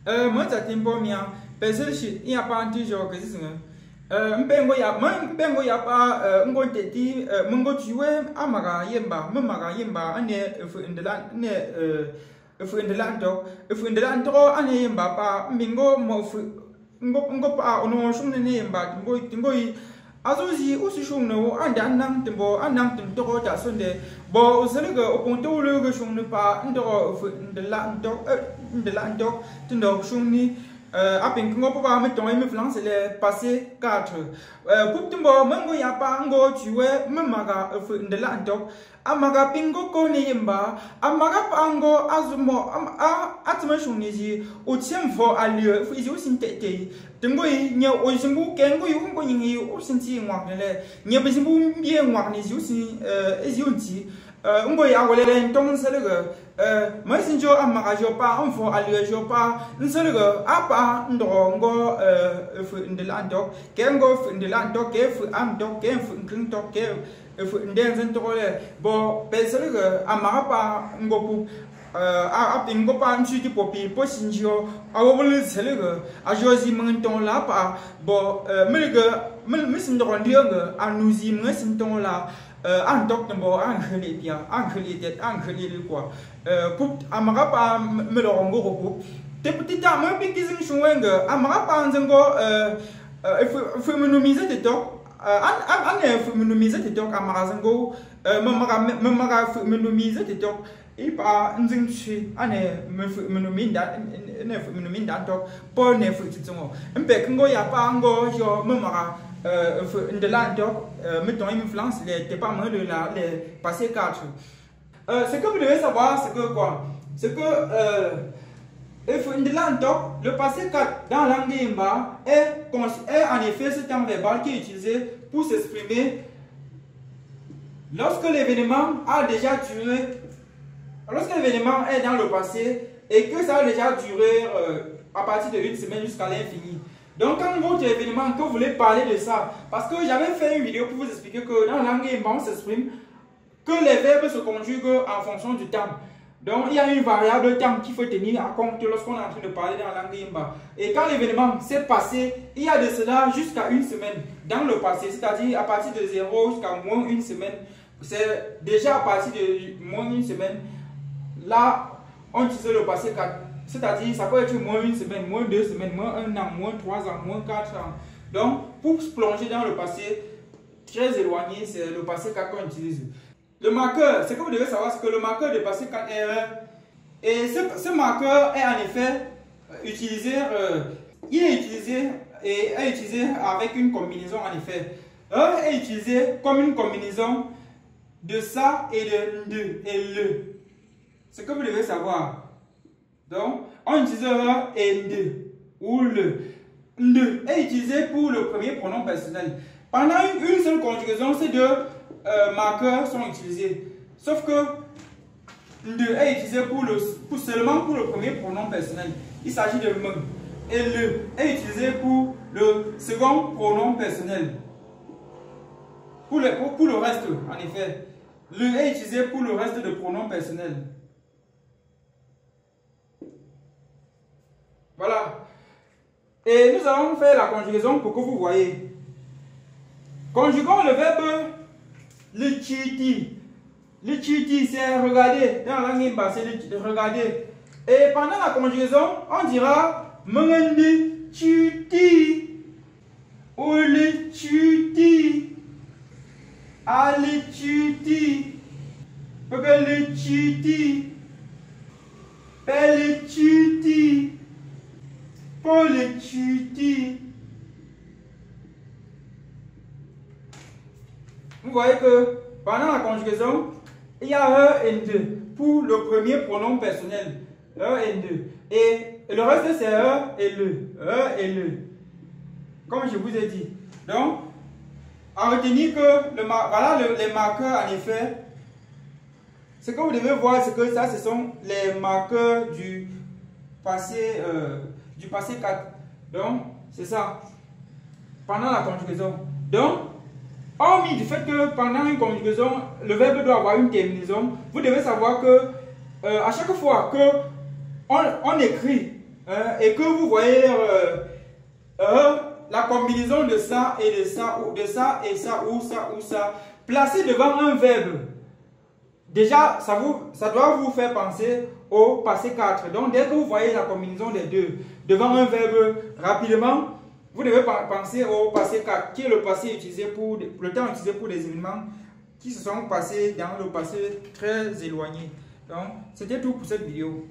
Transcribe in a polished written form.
Moi, ça t'importe bien. Parce que il n'y a pas un toujours que c'est ça. Mpengo ya pa ngo teti mungo chiwe amaga yemba ane fu indela ndo ane yemba pa mingo mo fu ngo pa ono shunne ne yemba tingo yi azuzi usi shunno anang timbo ta sonde bo usalega oponto le shunne pa ndo fu indela ndo tindo shunni après que on va mettre en France le passé 4 pour tout bon mango ya pa ngo tuwe mamaga de la ndok amaga pingo ko ne yemba amaga pango azumo atma shunizi o tiemfo alio izi usintete tingo nya o simbu kengo yu ngo nyingi usinti ngwakle nya bisimbu mbie ngwakni izi unti ngo ya wole ntong selega messenger amaga jopa info alio jopa nselega apa ndongo fu ndelandok kengo fu ndelandok ke fu amdok ke fu nkrintok ke fu ndenzen tole bo peselega amaga pa ngopu apingo pa nchuti popi posinjo awobul selega ajozi menton la pa bo melega misim ndondianga anuzi mesim ton la antok tembo angeli bien angeli det angeli quoi pour amaga pa melongo ko te petit ama bigizing shwenga amaga pa nzengo fu menumize de tok an fu menumize de tok amaga zengo mamaga fu menumize de tok et pa nzing chi ane fu menuminda tok po ne fu titsongo mbek ngo ya pa ngo jo mamaga de l'Andok, mettons une influence, les départements de les passés 4. Ce que vous devez savoir, c'est que quoi? C'est que de l'Andok, le passé 4 dans langue Imba est en effet ce terme verbal qui est utilisé pour s'exprimer lorsque l'événement a déjà duré, lorsque l'événement est dans le passé et que ça a déjà duré à partir de une semaine jusqu'à l'infini. Donc, quand votre événement, que vous voulez parler de ça, parce que j'avais fait une vidéo pour vous expliquer que dans la langue Imba, on s'exprime que les verbes se conjuguent en fonction du temps. Donc, il y a une variable temps qu'il faut tenir en compte lorsqu'on est en train de parler dans la langue Imba. Et quand l'événement s'est passé, il y a de cela jusqu'à une semaine dans le passé, c'est-à-dire à partir de 0 jusqu'à moins une semaine. C'est déjà à partir de moins une semaine. Là, on utilise le passé 4. C'est-à-dire, ça peut être moins une semaine, moins 2 semaines, moins 1 an, moins 3 ans, moins 4 ans. Donc, pour se plonger dans le passé très éloigné, c'est le passé 4 qu'on utilise. Le marqueur, ce que vous devez savoir, c'est que le marqueur de passé 4 est 1. Et ce marqueur est en effet utilisé, il est utilisé et est utilisé avec une combinaison en effet. Est utilisé comme une combinaison de ça et de et le. Ce que vous devez savoir. Donc, on utilise et ou le. Le est utilisé pour le premier pronom personnel. Pendant une seule conjugaison, ces deux marqueurs sont utilisés. Sauf que le est utilisé seulement pour le premier pronom personnel. Il s'agit de me. Et le est utilisé pour le second pronom personnel. Pour le reste, en effet. Le est utilisé pour le reste de pronoms personnels. Voilà. Et nous allons faire la conjugaison pour que vous voyez. Conjuguons le verbe lichiti. Lichiti, c'est regarder. Dans la langue Imba, c'est regarder. Et pendant la conjugaison, on dira mengendi chuti. Ou lichuti. Alichuti. Pegalichuti. Pelichuti. Polichuti. Vous voyez que pendant la conjugaison, il y a et de pour le premier pronom personnel. Et de. Et le reste c'est et le. Et le. Comme je vous ai dit. Donc, à retenir que voilà les marqueurs en effet. Ce que vous devez voir, c'est que ça, ce sont les marqueurs du passé 4. Donc, c'est ça. Pendant la conjugaison. Donc, hormis du fait que pendant une conjugaison, le verbe doit avoir une terminaison, vous devez savoir que à chaque fois que on écrit et que vous voyez la combinaison de ça et de ça, ou de ça et ça, ou ça, ou ça, placé devant un verbe, déjà, ça doit vous faire penser au passé 4. Donc, dès que vous voyez la combinaison des deux devant un verbe, rapidement, vous devez penser au passé 4, qui est le passé utilisé pour le temps utilisé pour des événements qui se sont passés dans le passé très éloigné. Donc, c'était tout pour cette vidéo.